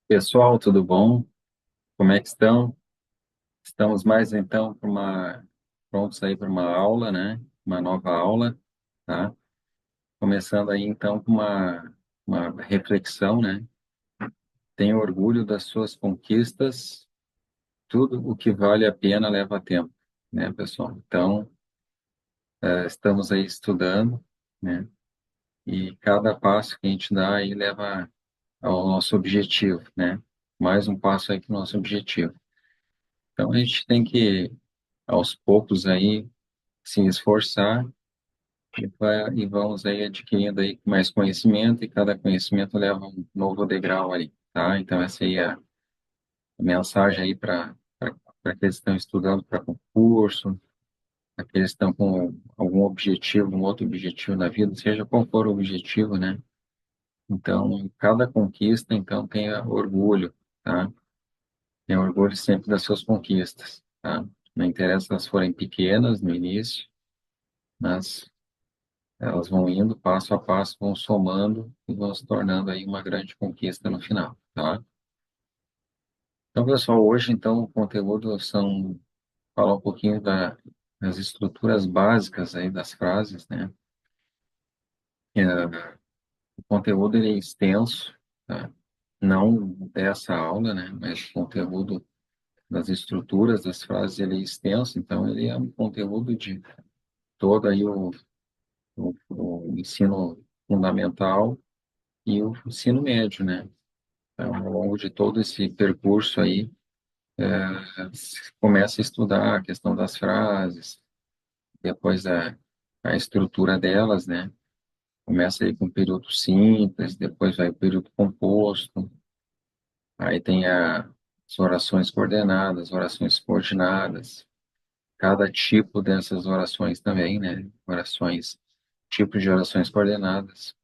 Pessoal, tudo bom? Como é que estão? Estamos mais então prontos aí para uma aula, né? Uma nova aula, tá? Começando aí então com uma reflexão, né? Tenha orgulho das suas conquistas, tudo o que vale a pena leva tempo, né, pessoal? Então, estamos aí estudando, né? E cada passo que a gente dá aí leva ao nosso objetivo, né? Mais um passo aí para o nosso objetivo. Então, a gente tem que aos poucos aí se esforçar e vamos aí adquirindo aí mais conhecimento e cada conhecimento leva um novo degrau ali, tá? Então essa aí é a mensagem aí para aqueles que estão estudando para concurso, aqueles que estão com algum objetivo, um outro objetivo na vida, seja qual for o objetivo, né? Então, cada conquista, então, tenha orgulho, tá? Tenha orgulho sempre das suas conquistas, tá? Não interessa se elas forem pequenas no início, mas elas vão indo passo a passo, vão somando e vão se tornando aí uma grande conquista no final, tá? Então, pessoal, hoje, então, o conteúdo falar um pouquinho das estruturas básicas aí das frases, né? O conteúdo, ele é extenso, tá? Não dessa aula, né? Mas o conteúdo das estruturas das frases, ele é extenso, então ele é um conteúdo de todo aí o ensino fundamental e o ensino médio, né? Então, ao longo de todo esse percurso aí, se começa a estudar a questão das frases, depois a estrutura delas, né? Começa aí com o período simples, depois vai o período composto, aí tem as orações coordenadas, orações subordinadas, cada tipo dessas orações também, né? Tipos de orações coordenadas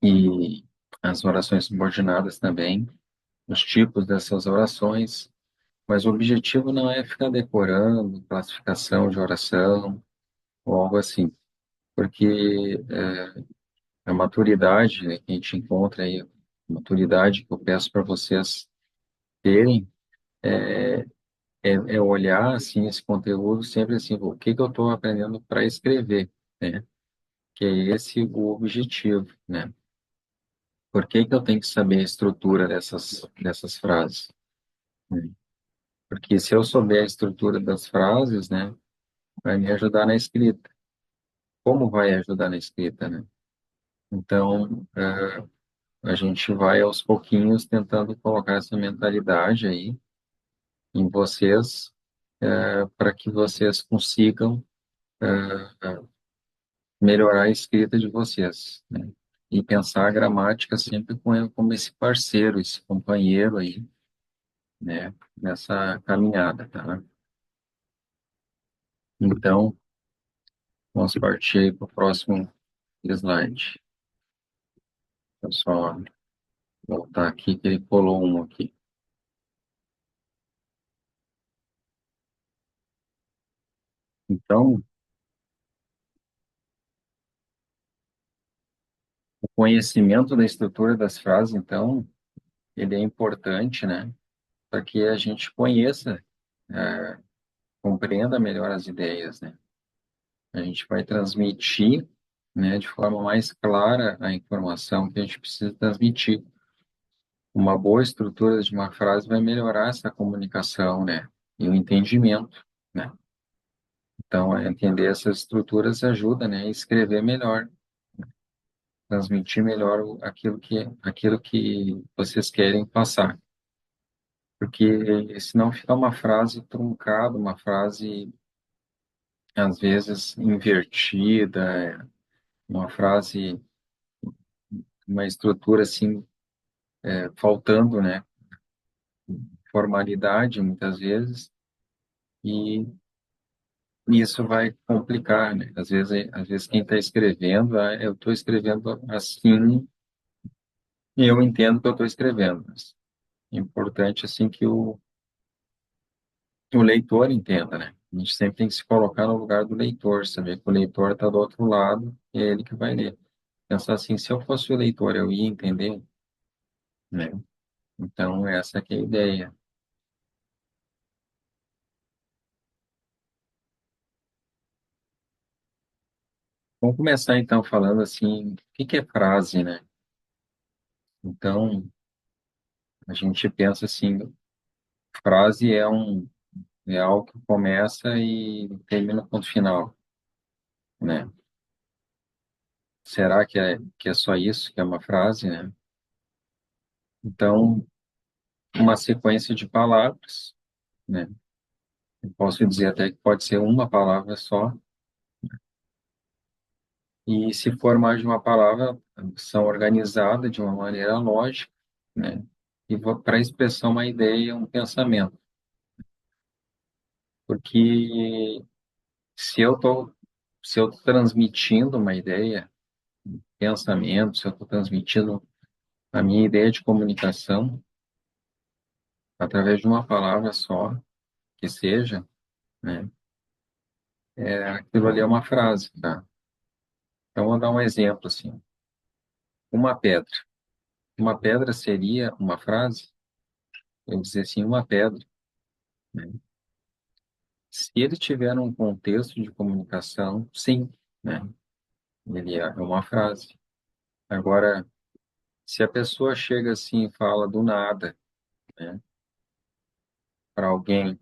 e as orações subordinadas também, os tipos dessas orações. Mas o objetivo não é ficar decorando classificação de oração ou algo assim, porque a maturidade, né, que a gente encontra aí, a maturidade que eu peço para vocês terem, é olhar assim esse conteúdo sempre assim, o que que eu estou aprendendo para escrever, né? Que é esse o objetivo, né? Por que que eu tenho que saber a estrutura dessas frases, né? Porque se eu souber a estrutura das frases, né, vai me ajudar na escrita. Como vai ajudar na escrita, né? Então, a gente vai aos pouquinhos tentando colocar essa mentalidade aí em vocês, para que vocês consigam melhorar a escrita de vocês, né? E pensar a gramática sempre como esse parceiro, esse companheiro aí, né? Nessa caminhada, tá? Então, vamos partir aí para o próximo slide. Vou só voltar aqui, que ele pulou um aqui. Então, o conhecimento da estrutura das frases, então, ele é importante, né? Para que a gente conheça, é, compreenda melhor as ideias, né? A gente vai transmitir, né, de forma mais clara a informação que a gente precisa transmitir. Uma boa estrutura de uma frase vai melhorar essa comunicação, né? E o entendimento, né? Então, entender essas estruturas ajuda, né, a escrever melhor, transmitir melhor aquilo que vocês querem passar. Porque senão fica uma frase truncada, uma frase às vezes invertida, uma frase, uma estrutura assim, faltando, né, formalidade muitas vezes, e isso vai complicar, né? Às vezes quem está escrevendo, eu estou escrevendo assim, e eu entendo que eu estou escrevendo. Mas é importante assim que o leitor entenda, né? A gente sempre tem que se colocar no lugar do leitor, saber que o leitor está do outro lado, e é ele que vai ler. Pensar assim, se eu fosse o leitor, eu ia entender, né? Então, essa que é a ideia. Vamos começar, então, falando assim, o que que é frase, né? Então, a gente pensa assim, frase é algo que começa e termina no ponto final, né? Será que é só isso que é uma frase, né? Então, uma sequência de palavras, né? Eu posso dizer até que pode ser uma palavra só, e se for mais de uma palavra, são organizadas de uma maneira lógica, né? E para expressar uma ideia, um pensamento. Porque se eu estou se eu tô transmitindo uma ideia, pensamento, se eu estou transmitindo a minha ideia de comunicação através de uma palavra só, que seja, né? Aquilo ali é uma frase, tá? Então, vou dar um exemplo assim. Uma pedra. Uma pedra seria uma frase? Eu dizer assim, uma pedra, né? Se ele tiver um contexto de comunicação, sim, né? Ele é uma frase. Agora, se a pessoa chega assim e fala do nada, né, para alguém,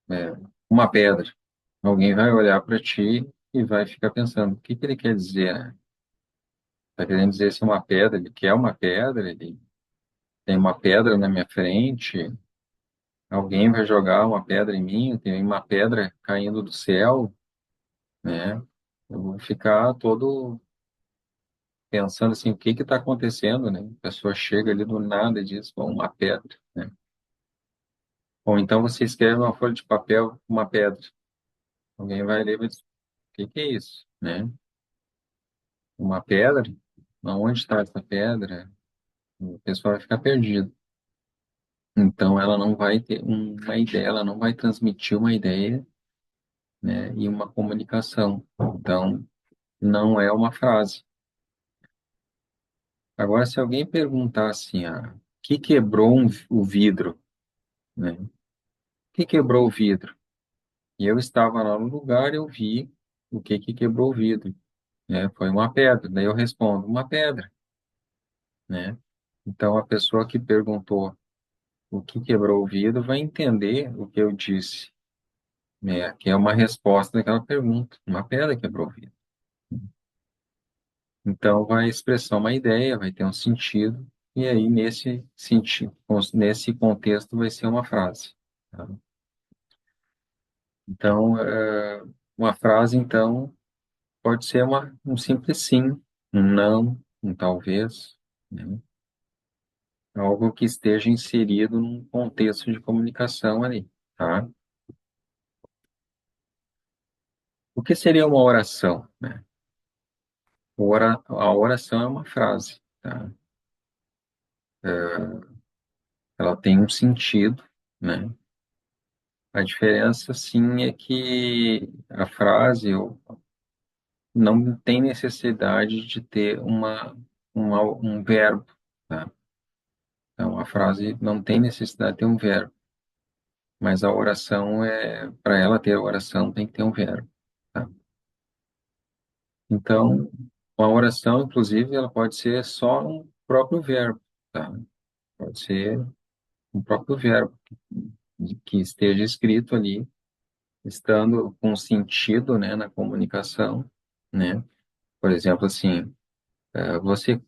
é, uma pedra, alguém vai olhar para ti e vai ficar pensando, o que que ele quer dizer, né? Tá querendo dizer se é uma pedra, ele quer uma pedra, ele tem uma pedra na minha frente, alguém vai jogar uma pedra em mim, tem uma pedra caindo do céu, né? Eu vou ficar todo pensando assim, o que que está acontecendo, né? A pessoa chega ali do nada e diz, bom, uma pedra, né? Ou então você escreve uma folha de papel com uma pedra. Alguém vai ler e vai dizer, o que que é isso, né? Uma pedra? Onde está essa pedra? O pessoal vai ficar perdido. Então, ela não vai ter uma ideia, ela não vai transmitir uma ideia, né, e uma comunicação. Então, não é uma frase. Agora, se alguém perguntar assim, que quebrou o vidro, né? O que quebrou o vidro? E eu estava lá no lugar e eu vi o que que quebrou o vidro, né? Foi uma pedra. Daí eu respondo, uma pedra, né? Então, a pessoa que perguntou o que quebrou o vidro vai entender o que eu disse, né? Que é uma resposta daquela pergunta. Uma pedra quebrou o vidro. Então, vai expressar uma ideia, vai ter um sentido, e aí, nesse sentido, nesse contexto, vai ser uma frase. Tá? Então, uma frase, então, pode ser um simples sim, um não, um talvez, né? Algo que esteja inserido num contexto de comunicação ali, tá? O que seria uma oração, né? A oração é uma frase, tá? Ela tem um sentido, né? A diferença, sim, é que a frase não tem necessidade de ter um verbo, tá? Então, a frase não tem necessidade de ter um verbo, mas a oração para ela ter a oração, tem que ter um verbo, tá? Então, a oração, inclusive, ela pode ser só um próprio verbo, tá? Pode ser um próprio verbo que esteja escrito ali, estando com sentido, né, na comunicação, né? Por exemplo, assim, você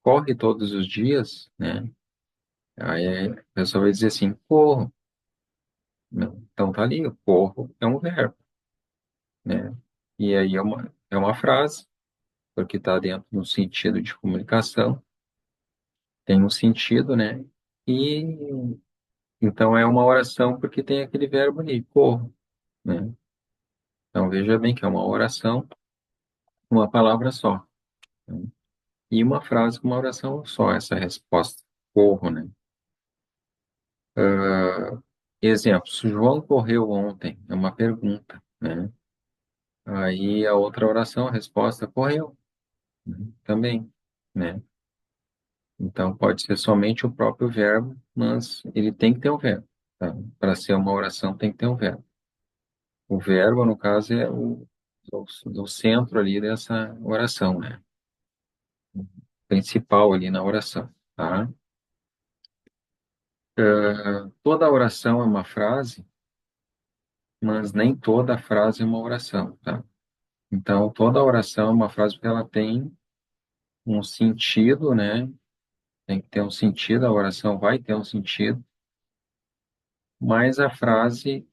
corre todos os dias, né? Aí a pessoa vai dizer assim, corro. Então tá ali, corro é um verbo, né? E aí é uma frase, porque está dentro do sentido de comunicação, tem um sentido, né? E então é uma oração porque tem aquele verbo ali, corro, né? Então veja bem que é uma oração, uma palavra só, né? E uma frase com uma oração só, essa resposta, corro, né? Exemplo, se o João correu ontem, é uma pergunta, né? Aí a outra oração, a resposta, correu, né? Também, né? Então, pode ser somente o próprio verbo, mas ele tem que ter o verbo, tá? Para ser uma oração, tem que ter um verbo. O verbo, no caso, é o centro ali dessa oração, né? O principal ali na oração, tá? Toda oração é uma frase, mas nem toda frase é uma oração, tá? Então, toda oração é uma frase porque ela tem um sentido, né? Tem que ter um sentido, a oração vai ter um sentido, mas a frase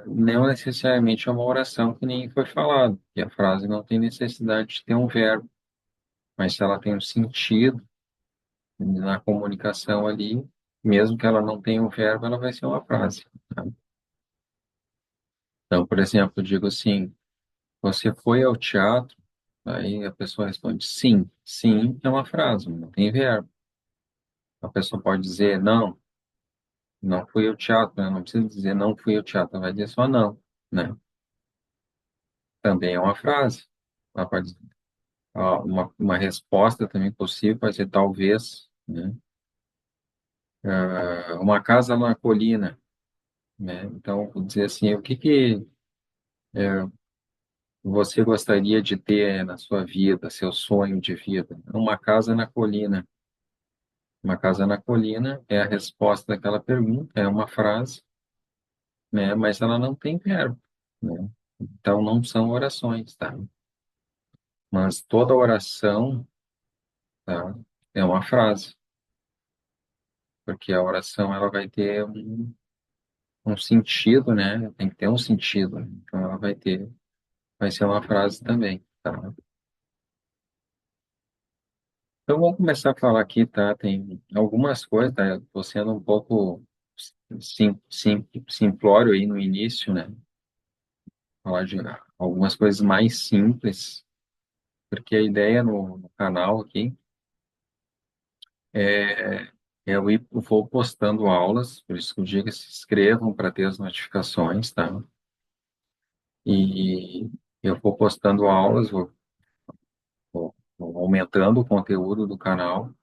não necessariamente é uma oração que nem foi falado, que a frase não tem necessidade de ter um verbo, mas se ela tem um sentido na comunicação ali, mesmo que ela não tenha um verbo, ela vai ser uma frase, tá? Então, por exemplo, eu digo assim, você foi ao teatro? Aí a pessoa responde sim. Sim é uma frase, não tem verbo. A pessoa pode dizer não, não fui ao teatro, né? Não precisa dizer não fui ao teatro, ela vai dizer só não, né? Também é uma frase. Ela pode uma resposta também possível pode ser talvez, né? Uma casa na colina, né? Então, vou dizer assim, o que que você gostaria de ter na sua vida, seu sonho de vida? Uma casa na colina. Uma casa na colina é a resposta daquela pergunta, é uma frase, né? Mas ela não tem verbo, né? Então, não são orações, tá? Mas toda oração, tá? É uma frase, porque a oração ela vai ter um sentido, né? Tem que ter um sentido. Então ela vai ser uma frase também, tá? Então vamos começar a falar aqui, tá? Tem algumas coisas, tá? Eu tô sendo um pouco simplório aí no início, né? Falar de algumas coisas mais simples, porque a ideia no canal aqui é eu vou postando aulas, por isso que eu digo que se inscrevam para ter as notificações, tá? E eu vou postando aulas, vou aumentando o conteúdo do canal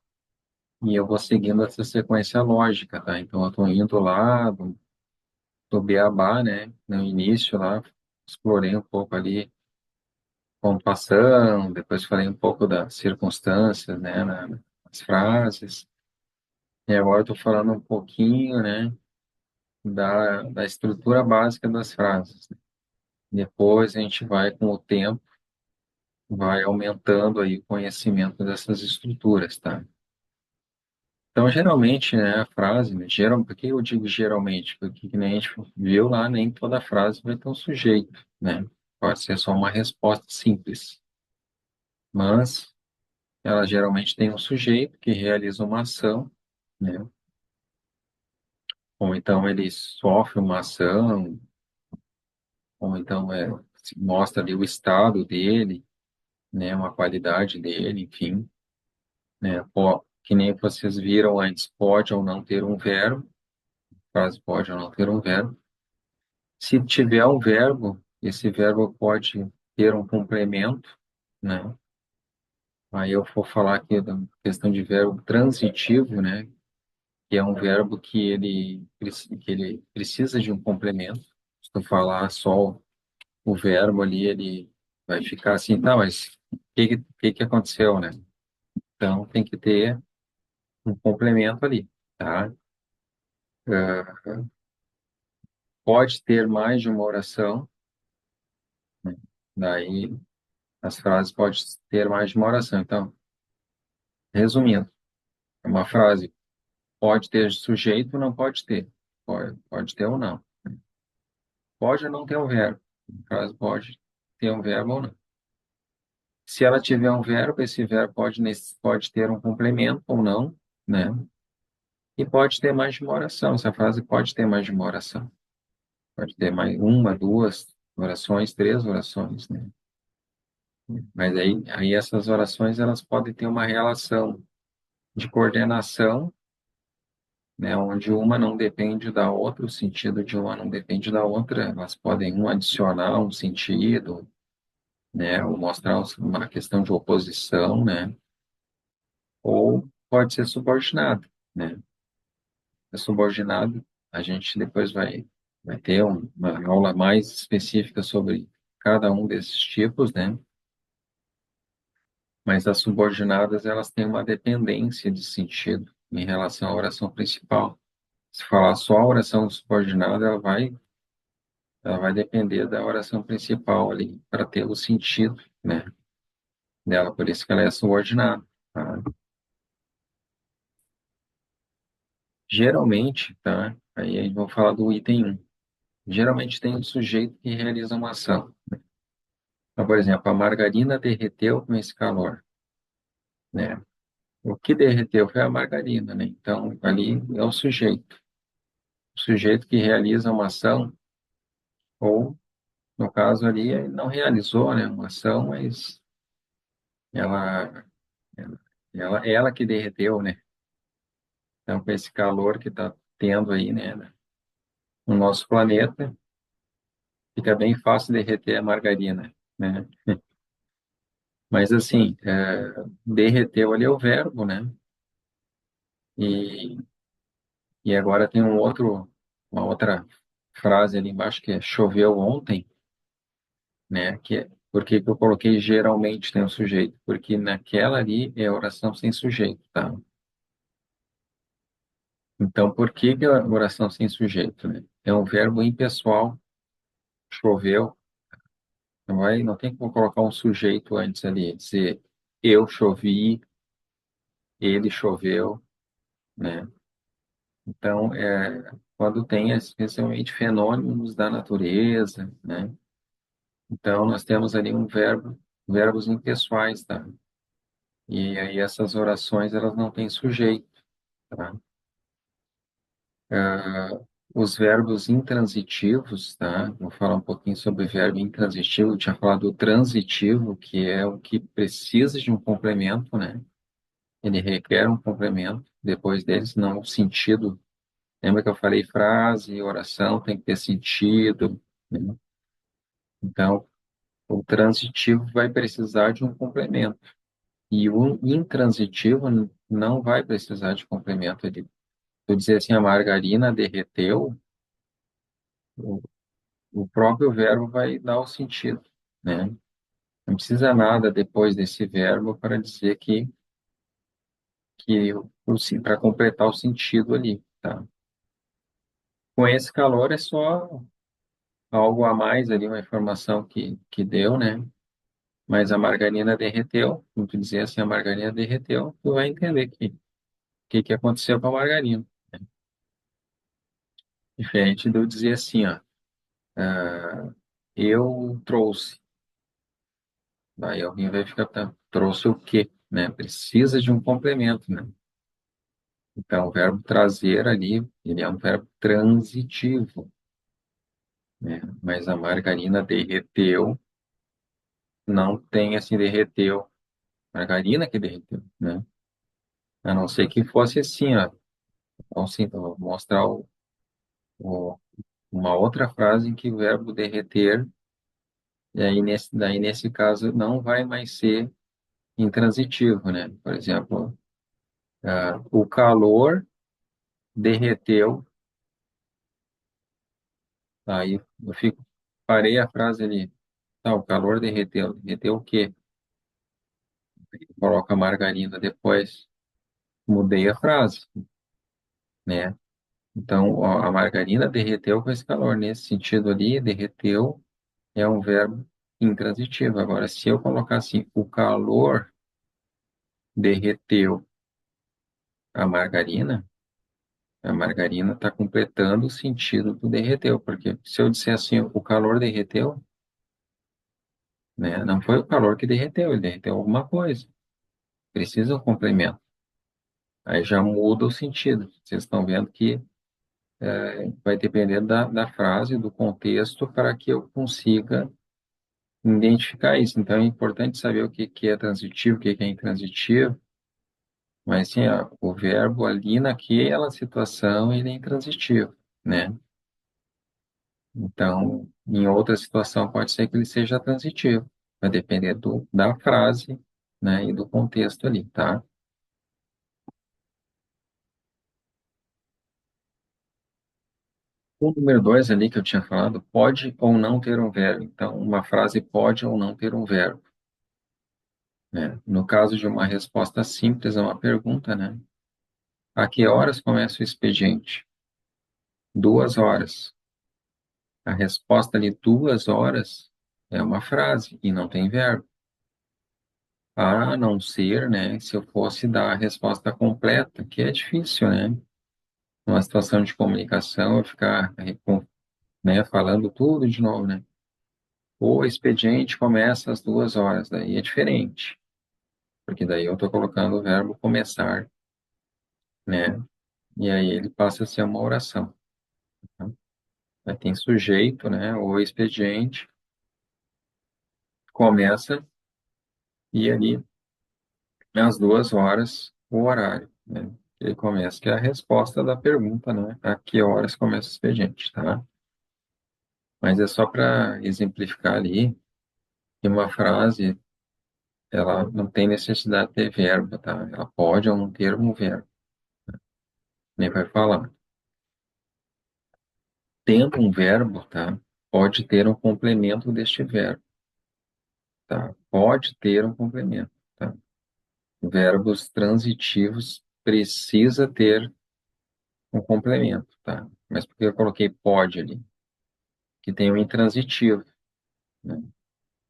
e eu vou seguindo essa sequência lógica, tá? Então, eu estou indo lá do beabá, né? No início lá, explorei um pouco ali pontuação, depois falei um pouco das circunstâncias, né? Nas frases. E agora estou falando um pouquinho, né? Da estrutura básica das frases. Depois a gente vai, com o tempo, vai aumentando aí o conhecimento dessas estruturas, tá? Então, geralmente, né, a frase, né, por que eu digo geralmente? Porque que nem a gente viu lá, nem toda frase vai ter um sujeito, né? Pode ser só uma resposta simples, mas ela geralmente tem um sujeito que realiza uma ação, né? Ou então ele sofre uma ação, ou então se mostra ali o estado dele, né, uma qualidade dele, enfim, né? Que nem vocês viram antes, pode ou não ter um verbo, a frase pode ou não ter um verbo. Se tiver um verbo, esse verbo pode ter um complemento, né? Aí eu vou falar aqui da questão de verbo transitivo, né? Que é um verbo que ele precisa de um complemento. Se tu falar só o verbo ali, ele vai ficar assim, tá, mas o que que aconteceu, né? Então tem que ter um complemento ali, tá? Pode ter mais de uma oração, né? Daí as frases podem ter mais de uma oração. Então, resumindo, uma frase pode ter sujeito, não pode ter. Pode ter ou não. Pode ou não ter um verbo. A frase pode ter um verbo ou não. Se ela tiver um verbo, esse verbo pode ter um complemento ou não, né? E pode ter mais de uma oração. Essa frase pode ter mais de uma oração. Pode ter mais uma, duas orações, três orações, né? Mas aí essas orações elas podem ter uma relação de coordenação, né, onde uma não depende da outra, o sentido de uma não depende da outra, elas podem um adicionar um sentido, né, ou mostrar uma questão de oposição, né, ou pode ser subordinado, né? É subordinado, a gente depois vai ter uma aula mais específica sobre cada um desses tipos, né? Mas as subordinadas, elas têm uma dependência de sentido em relação à oração principal. Se falar só a oração subordinada, ela vai depender da oração principal ali, para ter o sentido, né, dela, por isso que ela é subordinada, tá? Geralmente, tá? Aí a gente vai falar do item um. Geralmente tem um sujeito que realiza uma ação. Então, por exemplo, a margarina derreteu com esse calor, né? O que derreteu foi a margarina, né? Então, ali é o sujeito. O sujeito que realiza uma ação, ou, no caso ali, ele não realizou, né, uma ação, mas ela, ela que derreteu, né? Então, com esse calor que está tendo aí, né, no nosso planeta, fica bem fácil derreter a margarina, né? Mas, assim, derreteu ali é o verbo, né? E, e agora tem uma outra frase ali embaixo que é choveu ontem, né? Por que que eu coloquei geralmente tem um sujeito? Porque naquela ali é oração sem sujeito, tá? Então, por que que é oração sem sujeito, né? É um verbo impessoal, choveu. Não tem como colocar um sujeito antes ali, dizer eu chovi, ele choveu, né? Então, quando tem especialmente fenômenos da natureza, né? Então, nós temos ali verbos impessoais, tá? E aí essas orações, elas não têm sujeito, tá? Ah, os verbos intransitivos, tá? Vou falar um pouquinho sobre o verbo intransitivo. Eu tinha falado do transitivo, que é o que precisa de um complemento, né? Ele requer um complemento depois dele, senão o sentido. Lembra que eu falei frase, oração tem que ter sentido, né? Então, o transitivo vai precisar de um complemento. E o intransitivo não vai precisar de complemento. Eu dizer assim, a margarina derreteu, o, o próprio verbo vai dar o sentido, né? Não precisa nada depois desse verbo para dizer que para completar o sentido ali, tá? Com esse calor é só algo a mais ali, uma informação que deu, né? Mas a margarina derreteu, como tu dizer assim, a margarina derreteu, tu vai entender que aconteceu com a margarina. Diferente de eu dizer assim, ó, ah, eu trouxe. Daí alguém vai ficar, tá, trouxe o quê? Né? Precisa de um complemento, né? Então, o verbo trazer ali, ele é um verbo transitivo, né? Mas a margarina derreteu, não tem assim, derreteu. Margarina que derreteu, né? A não ser que fosse assim, ó. Então, sim, eu vou mostrar o- uma outra frase em que o verbo derreter, e aí daí nesse caso não vai mais ser intransitivo, né? Por exemplo, o calor derreteu, aí parei a frase ali, tá, o calor derreteu, derreteu o quê? Coloca a margarina depois, mudei a frase, né? Então, ó, a margarina derreteu com esse calor, nesse sentido ali, derreteu é um verbo intransitivo. Agora, se eu colocar assim, o calor derreteu a margarina está completando o sentido do derreteu, porque se eu disser assim, o calor derreteu, né, não foi o calor que derreteu, ele derreteu alguma coisa. Precisa um complemento. Aí já muda o sentido. Vocês estão vendo que vai depender da frase, do contexto, para que eu consiga identificar isso. Então, é importante saber o que é transitivo, o que é intransitivo, mas sim, ó, o verbo ali naquela situação ele é intransitivo, né? Então, em outra situação pode ser que ele seja transitivo, vai depender da frase, né, e do contexto ali, tá? O número dois ali que eu tinha falado, pode ou não ter um verbo. Então, uma frase pode ou não ter um verbo, né? No caso de uma resposta simples a uma pergunta, né? A que horas começa o expediente? 2 horas. A resposta ali, 2 horas, é uma frase e não tem verbo. A não ser, né, se eu fosse dar a resposta completa, que é difícil, né? Numa situação de comunicação, eu ficar, né, falando tudo de novo, né? O expediente começa às 2 horas, daí é diferente, porque daí eu estou colocando o verbo começar, né? E aí ele passa a ser uma oração. Tá? Aí tem sujeito, né? O expediente começa e ali às 2 horas o horário, né? Ele começa, que é a resposta da pergunta, né? A que horas começa o expediente, tá? Mas é só para exemplificar ali que uma frase, ela não tem necessidade de ter verbo, tá? Ela pode ou não ter um verbo, nem vai falar. Tendo um verbo, tá? Pode ter um complemento deste verbo, tá? Pode ter um complemento, tá? Verbos transitivos precisa ter um complemento, tá? Mas por que eu coloquei pode ali? Que tem o intransitivo, né?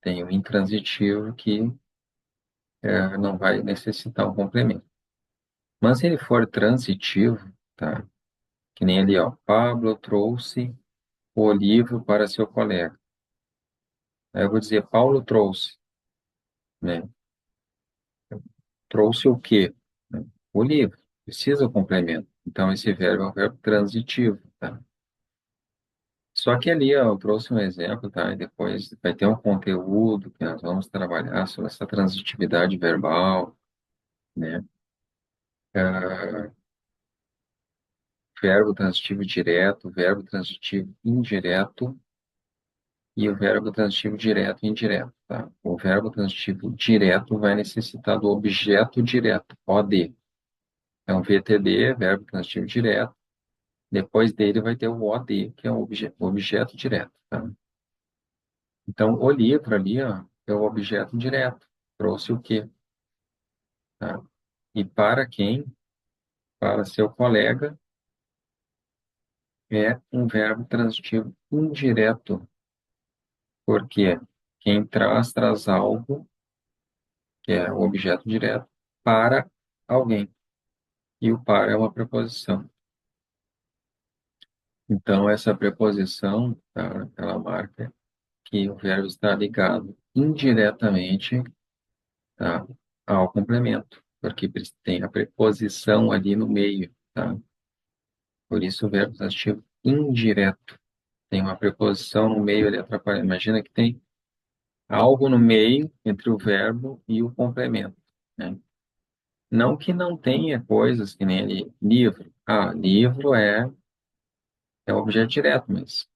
Tem o intransitivo que não vai necessitar um complemento. Mas se ele for transitivo, tá? Que nem ali, ó, Pablo trouxe o livro para seu colega. Aí eu vou dizer, Paulo trouxe, né? Trouxe o quê? Né? O livro. Precisa o complemento. Então, esse verbo é um verbo transitivo, tá? Só que ali, ó, eu trouxe um exemplo, tá? E depois vai ter um conteúdo que nós vamos trabalhar sobre essa transitividade verbal, né? Ah, verbo transitivo direto, verbo transitivo indireto e o verbo transitivo direto e indireto, tá? O verbo transitivo direto vai necessitar do objeto direto, OD. É um VTD, verbo transitivo direto. Depois dele vai ter o OD, que é o objeto direto, tá? Então, o livro ali, ó, é o objeto direto. Trouxe o quê, tá? E para quem? Para seu colega, é um verbo transitivo indireto, porque quem traz algo, que é o objeto direto, para alguém. E o para é uma preposição. Então, essa preposição, tá, ela marca que o verbo está ligado indiretamente, tá, ao complemento, porque tem a preposição ali no meio, tá? Por isso o verbo transitivo indireto tem uma preposição no meio ali atrapalhando. Imagina que tem algo no meio entre o verbo e o complemento, né? Não que não tenha coisas que nem ali, livro. Ah, livro é o objeto direto, mas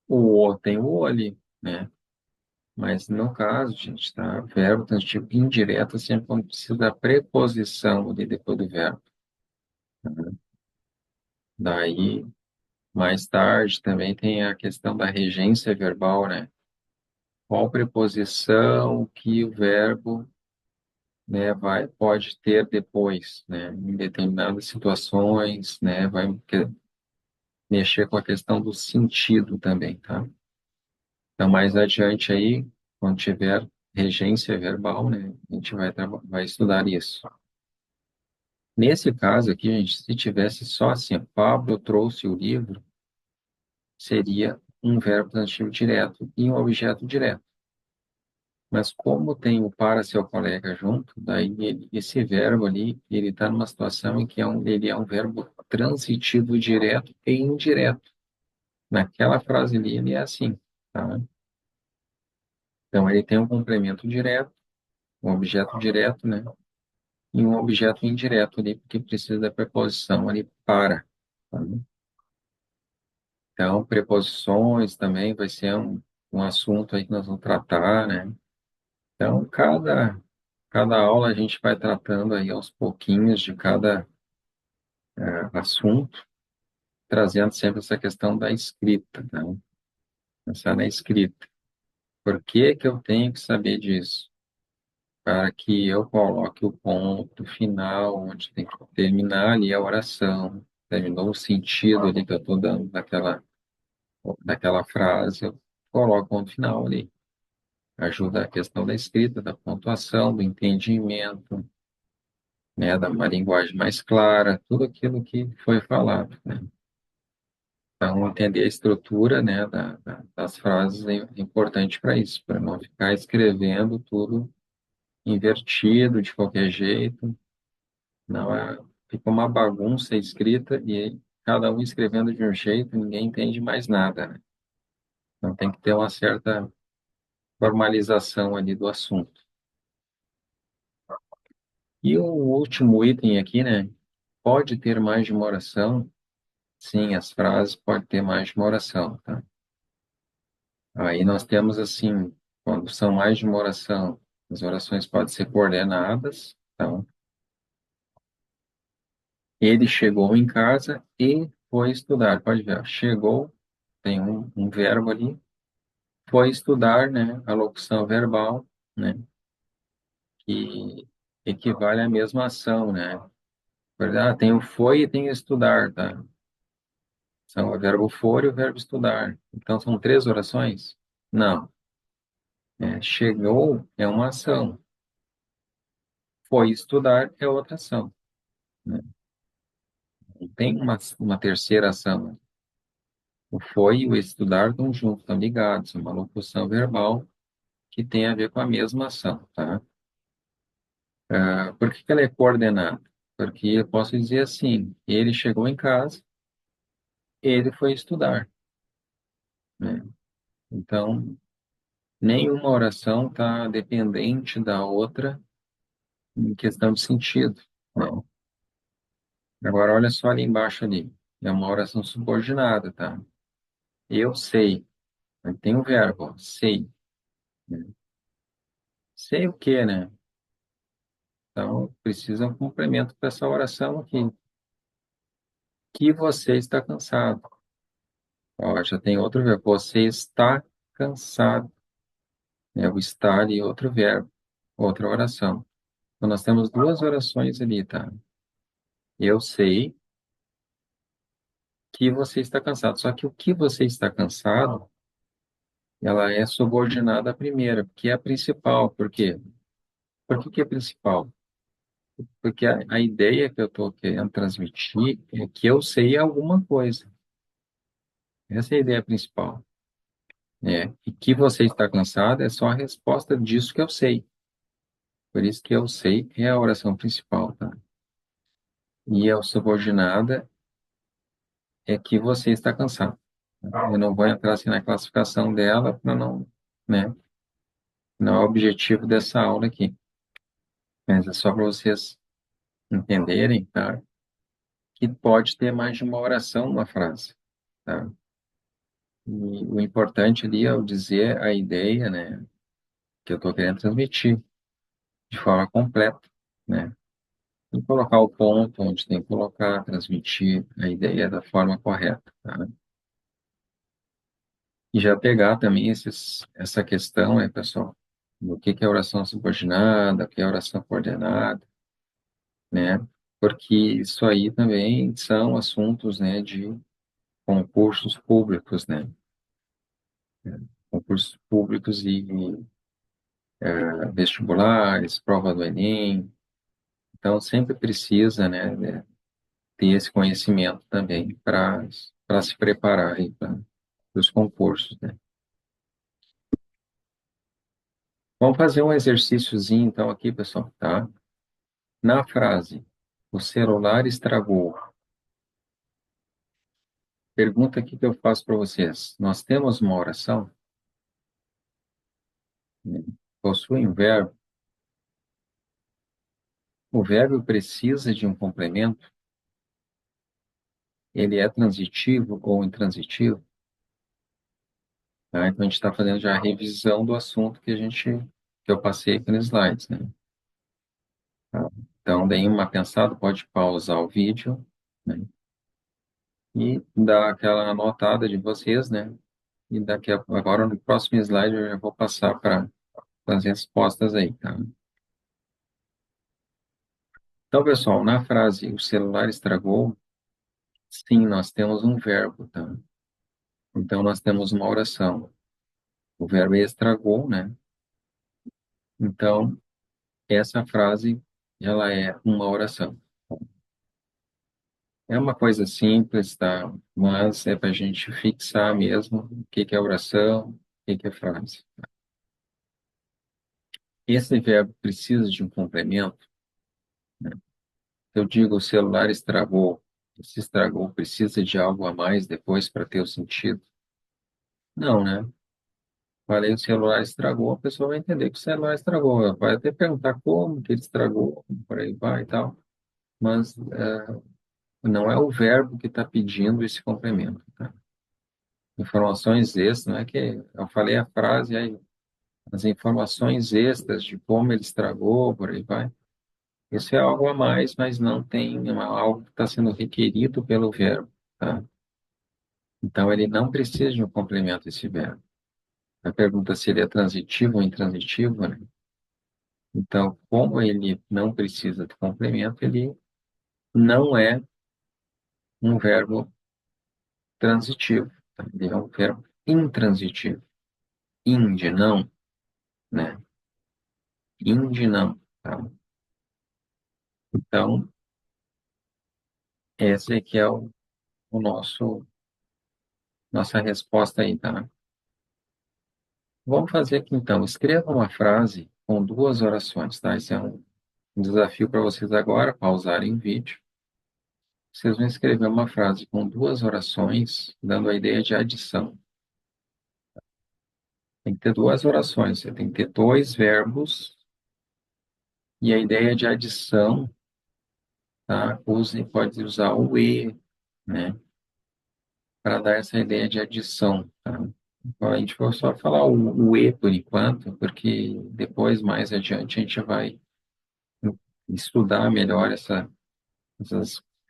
o tem o ali, né? Mas no caso, gente, tá? Verbo transitivo indireto sempre quando precisa da preposição ali depois do verbo. Daí, mais tarde, também tem a questão da regência verbal, né? Qual preposição que o verbo, né, pode ter depois, né? Em determinadas situações, né? Mexer com a questão do sentido também, tá? Então, mais adiante aí, quando tiver regência verbal, né? A gente vai estudar isso. Nesse caso aqui, gente, se tivesse só assim, Pablo trouxe o livro, seria um verbo transitivo direto e um objeto direto. Mas como tem o para seu colega junto, daí esse verbo ali, ele está numa situação em que ele é um verbo transitivo direto e indireto. Naquela frase ali, ele é assim, tá? Então, ele tem um complemento direto, um objeto direto, né? E um objeto indireto ali, porque precisa da preposição ali para, tá? Então, preposições também vai ser um assunto aí que nós vamos tratar, né? Então, cada aula a gente vai tratando aí aos pouquinhos de cada assunto, trazendo sempre essa questão da escrita, tá? Pensar na escrita. Por que que eu tenho que saber disso? Para que eu coloque o ponto final, onde tem que terminar ali a oração, terminou o sentido ali que eu estou dando daquela frase, eu coloco o ponto final ali. Ajuda a questão da escrita, da pontuação, do entendimento, né, da uma linguagem mais clara, tudo aquilo que foi falado, né? Então, entender a estrutura, né, das frases é importante para isso, para não ficar escrevendo tudo invertido de qualquer jeito. Não é, fica uma bagunça escrita e aí cada um escrevendo de um jeito, ninguém entende mais nada, né? Então, tem que ter uma certa formalização ali do assunto. E o último item aqui, né? Pode ter mais de uma oração? Sim, as frases podem ter mais de uma oração, tá? Aí nós temos assim, quando são mais de uma oração, as orações podem ser coordenadas. Então, ele chegou em casa e foi estudar. Pode ver, ó, chegou, tem um verbo ali, foi estudar, né? A locução verbal, né? Que equivale à mesma ação, né? Tem o foi e tem o estudar, tá? São o verbo for e o verbo estudar. Então, são três orações? Não. Chegou é uma ação. Foi estudar é outra ação, né? Não tem uma terceira ação. O foi e o estudar estão juntos, estão ligados. É uma locução verbal que tem a ver com a mesma ação, tá? Por que que ela é coordenada? Porque eu posso dizer assim, ele chegou em casa, ele foi estudar, né? Então, nenhuma oração está dependente da outra em questão de sentido, né? Agora, olha só ali embaixo ali. É uma oração subordinada, tá? Eu sei. Aí tem o verbo, ó, sei, né? Sei o quê, né? Então, precisa um complemento para essa oração aqui. Que você está cansado. Ó, já tem outro verbo. Você está cansado. É o estar e outro verbo. Outra oração. Então, nós temos duas orações ali, tá? Eu sei que você está cansado. Só que o que você está cansado, ela é subordinada à primeira, que é a principal. Por quê? Por que que é principal? Porque a ideia que eu estou querendo transmitir é que eu sei alguma coisa. Essa é a ideia principal, né? E que você está cansado é só a resposta disso que eu sei. Por isso que eu sei é a oração principal, tá? E a subordinada é que você está cansado. Eu não vou entrar assim na classificação dela para não, né? Não é o objetivo dessa aula aqui. Mas é só para vocês entenderem, tá? Que pode ter mais de uma oração numa frase, tá? E o importante ali é eu dizer a ideia, né, que eu estou querendo transmitir de forma completa, né? E colocar o ponto onde tem que colocar, transmitir a ideia da forma correta, tá? E já pegar também essa questão, né, pessoal, do que é oração subordinada, o que é oração coordenada, né? Porque isso aí também são assuntos, né, de concursos públicos, né? Concursos públicos e vestibulares, prova do Enem. Então, sempre precisa, né, ter esse conhecimento também para se preparar aí para os concursos, né? Vamos fazer um exercíciozinho, então, aqui, pessoal, tá? Na frase, o celular estragou. Pergunta aqui que eu faço para vocês. Nós temos uma oração, né? Possui um verbo. O verbo precisa de um complemento. Ele é transitivo ou intransitivo, tá? Então, a gente está fazendo já a revisão do assunto que eu passei aqui nos slides, né? Tá? Então, deem uma pensada, pode pausar o vídeo, né? e dar aquela anotada de vocês, né? E agora no próximo slide eu já vou passar para as respostas aí, tá? Então, pessoal, na frase o celular estragou, sim, nós temos um verbo, tá? Então, nós temos uma oração. O verbo é estragou, né? Então, essa frase, ela é uma oração. É uma coisa simples, tá? Mas é para a gente fixar mesmo o que que é oração, o que que é frase. Esse verbo precisa de um complemento, né? Eu digo, o celular estragou. Se estragou, precisa de algo a mais depois para ter o sentido? Não, né? Falei, o celular estragou, a pessoa vai entender que o celular estragou. Ela vai até perguntar como que ele estragou, por aí vai e tal. Mas não é o verbo que está pedindo esse complemento, tá? Informações extras, não é que eu falei a frase, aí as informações extras de como ele estragou, por aí vai. Isso é algo a mais, mas não tem algo que está sendo requerido pelo verbo, tá? Então, ele não precisa de um complemento esse verbo. A pergunta se ele é transitivo ou intransitivo, né? Então, como ele não precisa de complemento, ele não é um verbo transitivo, tá? Ele é um verbo intransitivo. In de não, né? In de não, tá? Então, esse aqui é o nossa resposta aí, tá? Vamos fazer aqui então. Escreva uma frase com duas orações, tá? Esse é um desafio para vocês agora, pausarem o vídeo. Vocês vão escrever uma frase com duas orações, dando a ideia de adição. Tem que ter duas orações, você tem que ter dois verbos e a ideia de adição, tá? Pode usar o e, né? Para dar essa ideia de adição, tá? Então, a gente vai só falar o e por enquanto, porque depois, mais adiante, a gente vai estudar melhor essas,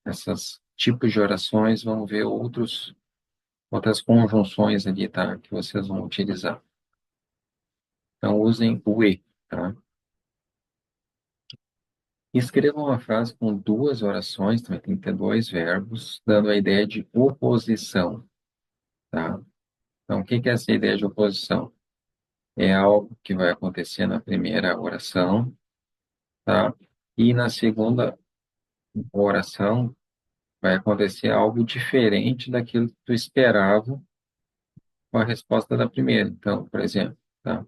essas tipos de orações, vão ver outras conjunções ali, tá? Que vocês vão utilizar. Então, usem o e, tá? Escreva uma frase com duas orações, também tem que ter dois verbos, dando a ideia de oposição, tá? Então, o que que é essa ideia de oposição? É algo que vai acontecer na primeira oração, tá? E na segunda oração vai acontecer algo diferente daquilo que tu esperava com a resposta da primeira. Então, por exemplo, tá?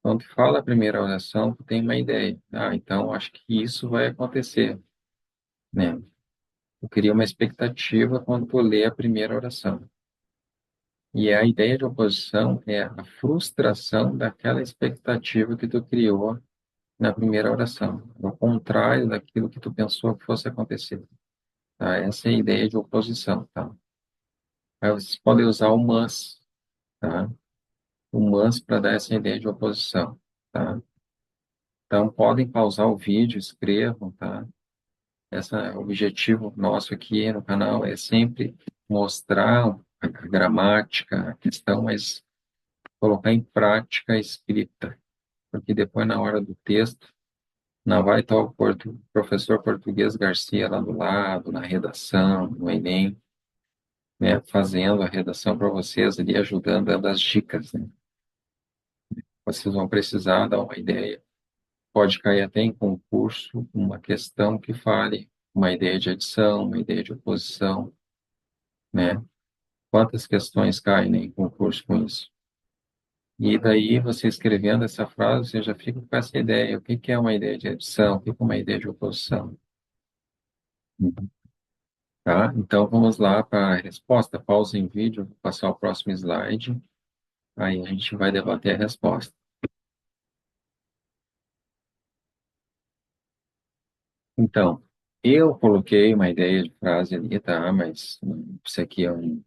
Quando tu fala a primeira oração, tu tem uma ideia. Ah, então acho que isso vai acontecer, né? Eu cria uma expectativa quando tu lê a primeira oração. E a ideia de oposição é a frustração daquela expectativa que tu criou na primeira oração, ao contrário daquilo que tu pensou que fosse acontecer, tá? Essa é a ideia de oposição, tá? Aí vocês podem usar o mas, tá? O mas para dar essa ideia de oposição, tá? Então podem pausar o vídeo, escrevam, tá? O objetivo nosso aqui no canal é sempre mostrar a gramática, a questão, mas colocar em prática a escrita, porque depois na hora do texto não vai estar o professor português Garcia lá do lado, na redação, no Enem, né, fazendo a redação para vocês ali, ajudando, dando as dicas, né? Vocês vão precisar dar uma ideia. Pode cair até em concurso uma questão que fale uma ideia de adição, uma ideia de oposição, né? Quantas questões caem, né, em concurso com isso? E daí, você escrevendo essa frase, você já fica com essa ideia. O que que é uma ideia de adição? O que que é uma ideia de oposição? Tá? Então, vamos lá para a resposta. Pausa em vídeo, vou passar o próximo slide. Aí a gente vai debater a resposta. Então, eu coloquei uma ideia de frase ali, tá? Mas isso aqui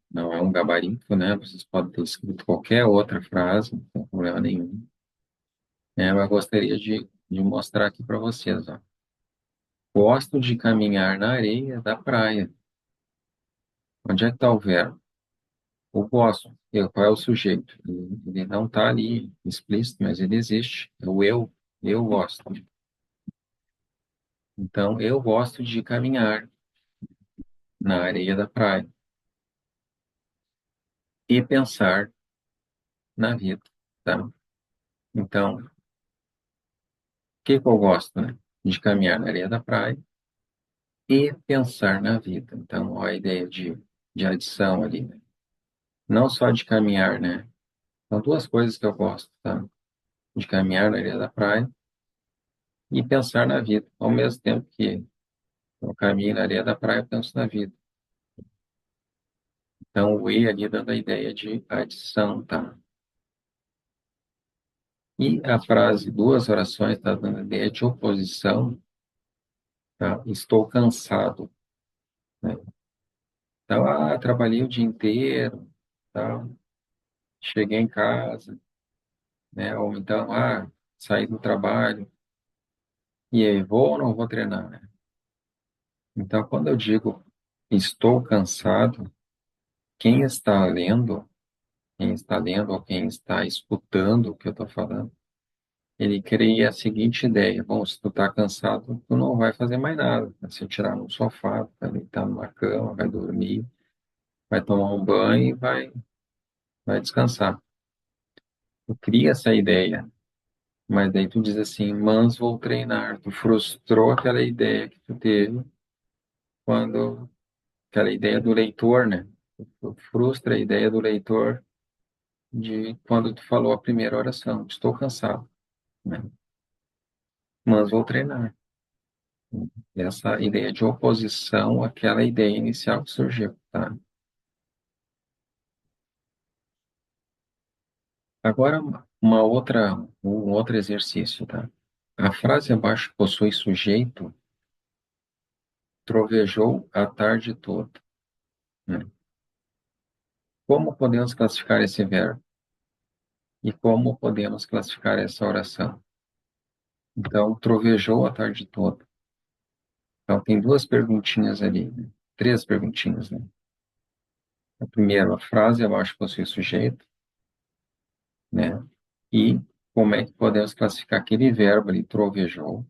não é um gabarito, né? Vocês podem ter escrito qualquer outra frase, não tem problema nenhum. Né? Mas eu gostaria de mostrar aqui para vocês, ó. Gosto de caminhar na areia da praia. Onde é que está o verbo? O gosto. Qual é o sujeito? Ele não está ali explícito, mas ele existe. É o eu. Eu gosto. Então, eu gosto de caminhar na areia da praia e pensar na vida, tá? Então, o que eu gosto, né? De caminhar na areia da praia e pensar na vida. Então, ó, a ideia de adição ali, né? Não só de caminhar, né? São duas coisas que eu gosto, tá? De caminhar na areia da praia e pensar na vida. Ao mesmo tempo que eu caminho na areia da praia, eu penso na vida. Então, o e ali dando a ideia de adição, tá? E a frase duas orações está dando a ideia de oposição, tá? Estou cansado, né? Então, trabalhei o dia inteiro, tá? Cheguei em casa, né? Ou então, saí do trabalho, e aí, vou ou não vou treinar, né? Então, quando eu digo estou cansado, quem está lendo, ou quem está escutando o que eu estou falando, ele cria a seguinte ideia: bom, se tu está cansado, tu não vai fazer mais nada. Vai se tirar no sofá, vai deitar numa cama, vai dormir, vai tomar um banho e vai descansar. Tu cria essa ideia, mas daí tu diz assim, mas vou treinar. Tu frustrou aquela ideia que tu teve quando, aquela ideia do leitor, né? Tu frustra a ideia do leitor de quando tu falou a primeira oração. Estou cansado, né? Mas vou treinar. Essa ideia de oposição àquela ideia inicial que surgiu, tá? Agora, um outro exercício, tá? A frase abaixo possui sujeito, trovejou a tarde toda, né? Como podemos classificar esse verbo? E como podemos classificar essa oração? Então, trovejou a tarde toda. Então, tem duas perguntinhas ali, né? Três perguntinhas, né? A primeira, a frase abaixo possui sujeito, né? E como é que podemos classificar aquele verbo ali, trovejou?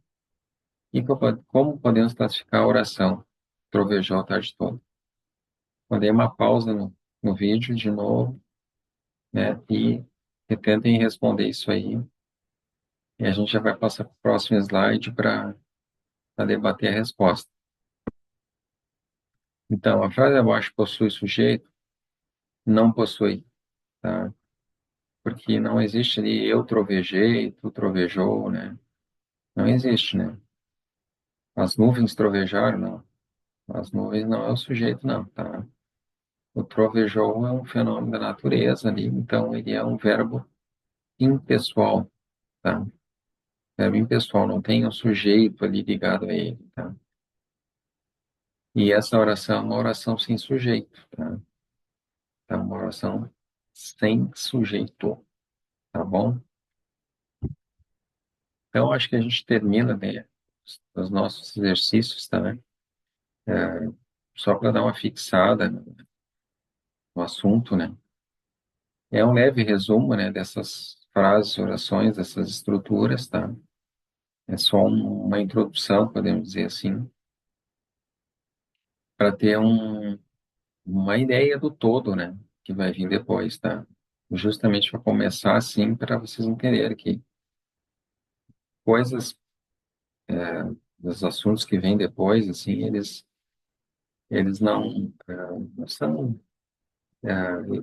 E como podemos classificar a oração, trovejou a tarde toda? Vou dar uma pausa no vídeo de novo, né? E tentem responder isso aí. E a gente já vai passar para o próximo slide para debater a resposta. Então, a frase abaixo possui sujeito? Não possui, tá? Porque não existe ali eu trovejei, tu trovejou, né? Não existe, né? As nuvens trovejaram, não. As nuvens não é o sujeito, não, tá? O trovejou é um fenômeno da natureza ali, então ele é um verbo impessoal, tá? Verbo impessoal, não tem um sujeito ali ligado a ele, tá? E essa oração é uma oração sem sujeito, tá? É uma oração sem sujeito, tá bom? Então, acho que a gente termina, né, os nossos exercícios, tá, né? Só para dar uma fixada no assunto, né? É um leve resumo, né, dessas frases, orações, dessas estruturas, tá? É só uma introdução, podemos dizer assim, para ter uma ideia do todo, né, que vai vir depois, tá? Justamente para começar assim, para vocês entenderem que coisas, os assuntos que vêm depois, assim, eles não são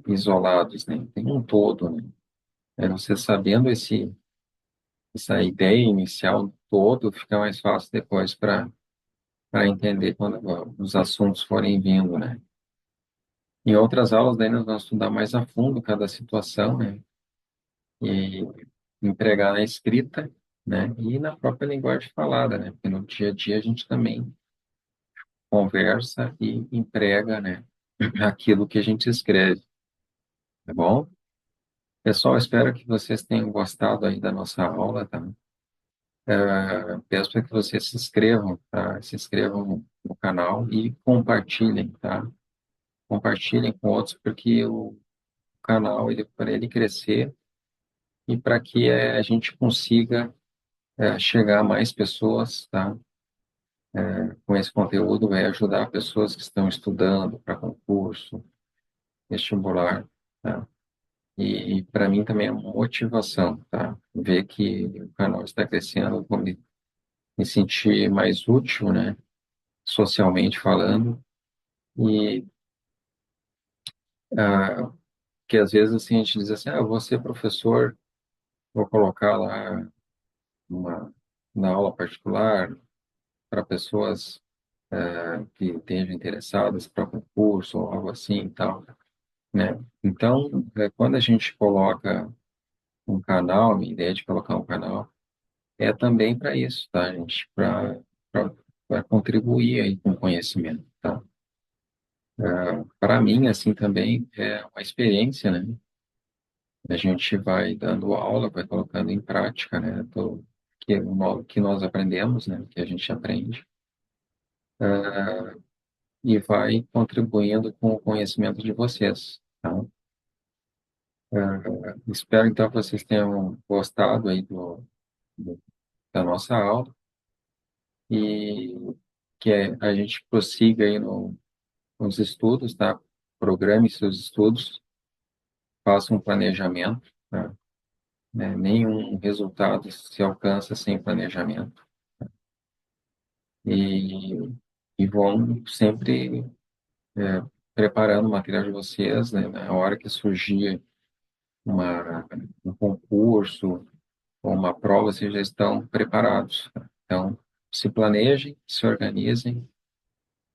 isolados, né? Tem um todo, né? É você sabendo essa ideia inicial do todo, fica mais fácil depois para entender quando os assuntos forem vindo, né? Em outras aulas, daí nós vamos estudar mais a fundo cada situação, né? E empregar na escrita, né? E na própria linguagem falada, né? Porque no dia a dia a gente também conversa e emprega, né? Aquilo que a gente escreve, tá bom? Pessoal, espero que vocês tenham gostado aí da nossa aula, tá? Peço para que vocês se inscrevam, tá? Se inscrevam no canal e compartilhem, tá? compartilhem com outros, porque o canal, ele, para ele crescer e para que a gente consiga chegar a mais pessoas, tá? Com esse conteúdo, vai ajudar pessoas que estão estudando para concurso, vestibular, tá? E para mim também é uma motivação, tá? Ver que o canal está crescendo, eu vou me sentir mais útil, né? Socialmente falando, e que às vezes assim, a gente diz assim, eu vou ser professor, vou colocar lá uma, na aula particular para pessoas que estejam interessadas para concurso ou algo assim e tal, né? Então, quando a gente coloca um canal, a ideia de colocar um canal é também para isso, tá, gente? Para contribuir aí com o conhecimento, tá? Para mim, assim, também é uma experiência, né? A gente vai dando aula, vai colocando em prática, né? Que nós aprendemos, né? Que a gente aprende, e vai contribuindo com o conhecimento de vocês, tá? Espero, então, que vocês tenham gostado aí da nossa aula e que a gente prossiga aí nos estudos, tá? Programe seus estudos, faça um planejamento, tá? Né? Nenhum resultado se alcança sem planejamento. E, e vão sempre preparando o material de vocês, né? Na hora que surgir um concurso ou uma prova, vocês já estão preparados, tá? Então, se planejem, se organizem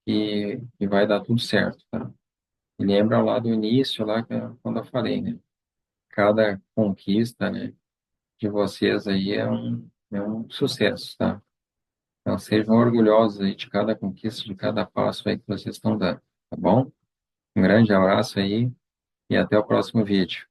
e vai dar tudo certo, tá? E lembra lá do início, lá quando eu falei, né? Cada conquista, né, de vocês aí é um sucesso, tá? Então, sejam orgulhosos aí de cada conquista, de cada passo aí que vocês estão dando, tá bom? Um grande abraço aí e até o próximo vídeo.